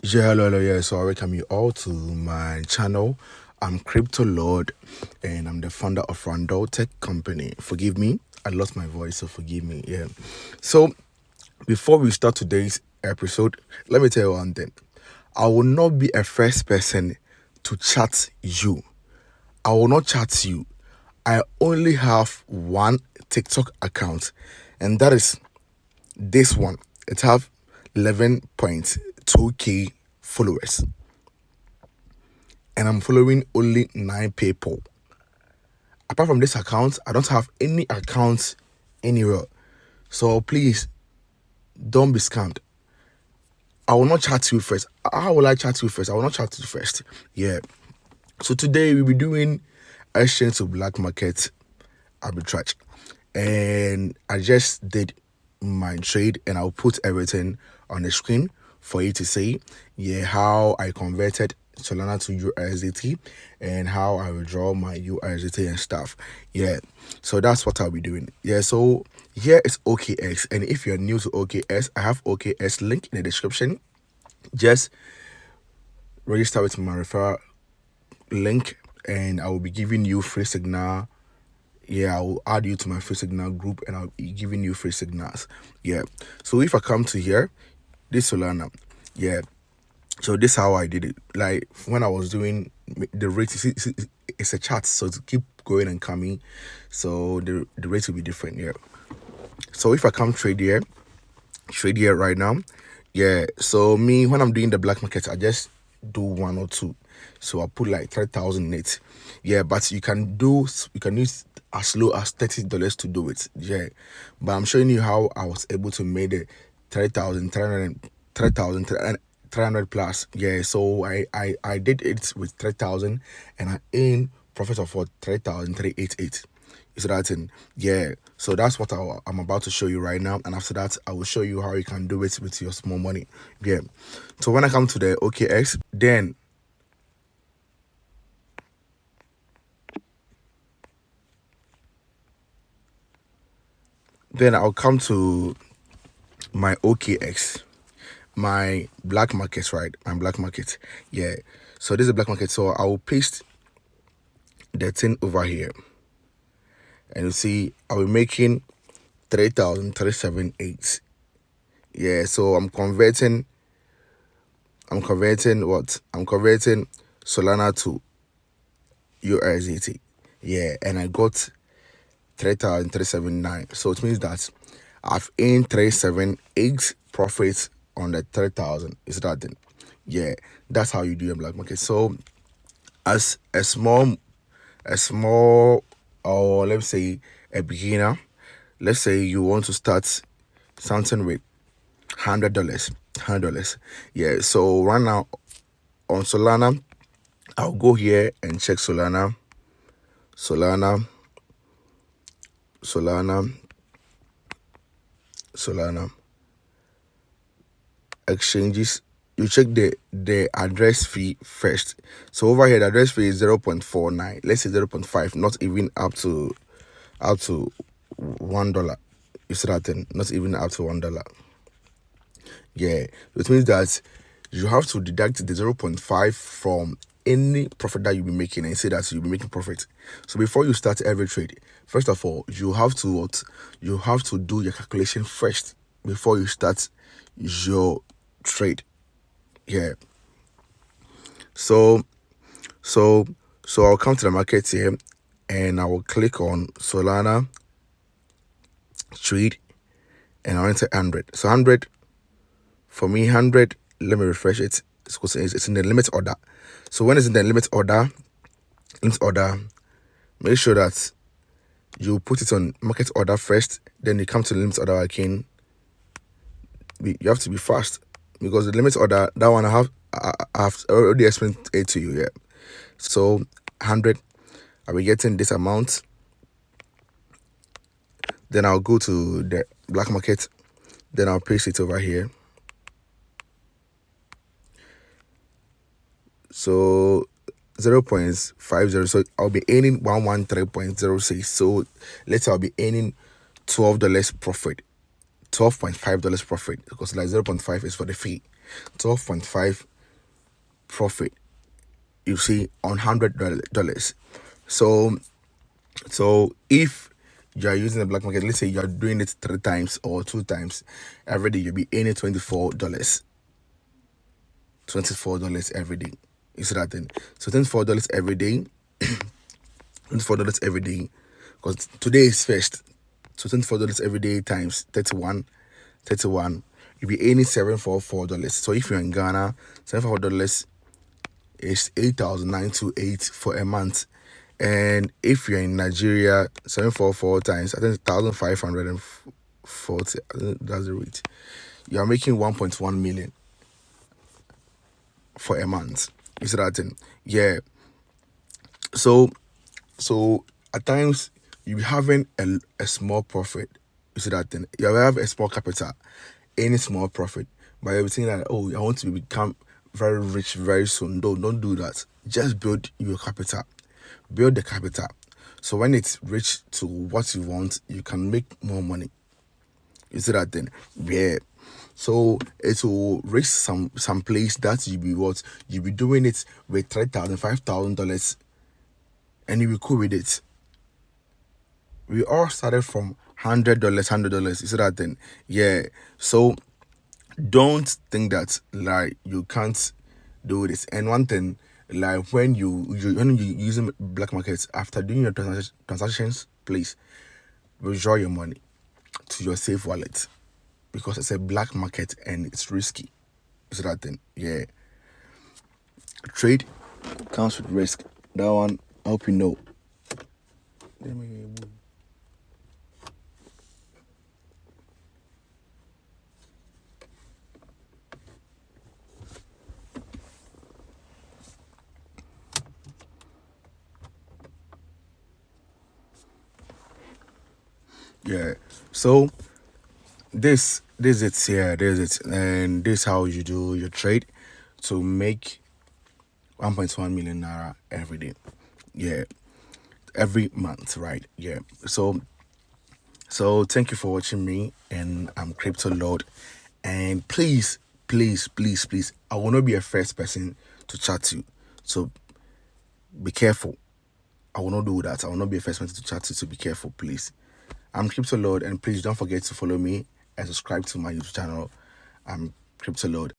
Hello, yeah. So I welcome you all to my channel. I'm Crypto Lord, and I'm the founder of Randall Tech Company. Forgive me, I lost my voice, so forgive me. Yeah. So before we start today's episode, let me tell you one thing. I will not be a first person to chat you. I will not chat you. I only have one TikTok account, and that is this one. It have 11.2k followers, and I'm following only 9 people. Apart from this account, I don't have any account anywhere. So please don't be scammed. I will not chat you first. How will I chat you first? I will not chat you first. Yeah. So today we'll be doing exchange to black market arbitrage. And I just did my trade, and I'll put everything on the screen for you to see. Yeah, how I converted Solana to USDT and how I withdraw my USDT and stuff. Yeah, so that's what I'll be doing. Yeah, so here is OKX, and if you're new to OKX, I have OKX link in the description. Just register with my referral link, and I will be giving you free signal. Yeah, I will add you to my free signal group, and I'll be giving you free signals. Yeah, so if I come to here, this Solana, yeah, so this is how I did it. Like when I was doing the rate, it's a chart, so to keep going and coming, so the rate will be different. Yeah, so if I come trade here right now, yeah, so me, when I'm doing the black market, I just do 1 or 2, so I put like 3,000 in it. Yeah, but you can use as low as $30 to do it. Yeah, but I'm showing you how I was able to make the 3,300 plus. Yeah, so I did it with 3,000, and I earned profit of 3,388. You see that thing? Yeah, so that's what I'm about to show you right now, and after that I will show you how you can do it with your small money. Yeah, so when I come to the OKX, then I'll come to my OKX, my black market, right? My black market. Yeah, so this is a black market, so I will paste the thing over here, and you see I'll be making 3,378. Yeah, so I'm converting what? I'm converting Solana to USDT. Yeah, and I got 3,379. So it means that I've earned 378 profits on the 3,000. Is that thing? Yeah, that's how you do a black market. So as a small, or let's say a beginner, let's say you want to start something with $100. Yeah, so right now on Solana, I'll go here and check Solana exchanges. You check the address fee first. So over here the address fee is 0.49, let's say 0.5, not even up to $1. You see that thing? Not even up to $1. Yeah, which means that you have to deduct the 0.5 from any profit that you'll be making, and say that you'll be making profit. So before you start every trade, first of all, you have to do your calculation first before you start your trade. Yeah, so I'll come to the market here, and I will click on Solana trade, and I'll enter 100. So 100 for me, 100, let me refresh it. It's in the limit order. So when it's in the limit order, make sure that you put it on market order first, then you come to the limit order again. You have to be fast, because the limit order, that one I have already explained it to you. Yeah, so 100, I'll be getting this amount. Then I'll go to the black market, then I'll paste it over here. So 0.50, so I'll be earning 113.06. so let's say I'll be earning $12 profit, $12.5 profit, because like 0.5 is for the fee. 12.5 profit, you see, on $100. So if you are using the black market, let's say you are doing it 3 times or 2 times every day, you'll be earning $24. $24 every day. You see that thing? So $24 every day. $24 every day. Because today is first. So $24 every day times 31. You'll be earning $744. So if you're in Ghana, $744 is 8,928 for a month. And if you're in Nigeria, 744 times, I think 1,540. That's the rate. You are making 1.1 million for a month. You see that thing? Yeah. So at times you be having a small profit. You see that thing? You have a small capital, any small profit, but you're thinking that, oh, I want to become very rich very soon. Don't do that. Just build your capital. Build the capital. So when it's reached to what you want, you can make more money. You see that thing? Yeah. So it will reach some place that you be doing it with $3,000, $5,000, and you will cool with it. We all started from $100. You see that thing? Yeah. So don't think that like you can't do this. And one thing, like when you using black markets, after doing your transactions, please withdraw your money to your safe wallet, because it's a black market and it's risky. Is that thing? Yeah. Trade comes with risk. That one, I hope you know. Yeah. So this is it. Yeah, this is it. And this is how you do your trade to make 1.1 million naira every day. Yeah. Every month, right? Yeah. So thank you for watching me, and I'm Crypto Lord. And please, I will not be a first person to chat to. So be careful. I will not do that. I will not be a first person to chat to. So be careful, please. I'm Crypto Lord, and please don't forget to follow me and subscribe to my YouTube channel. I'm Crypto Lord.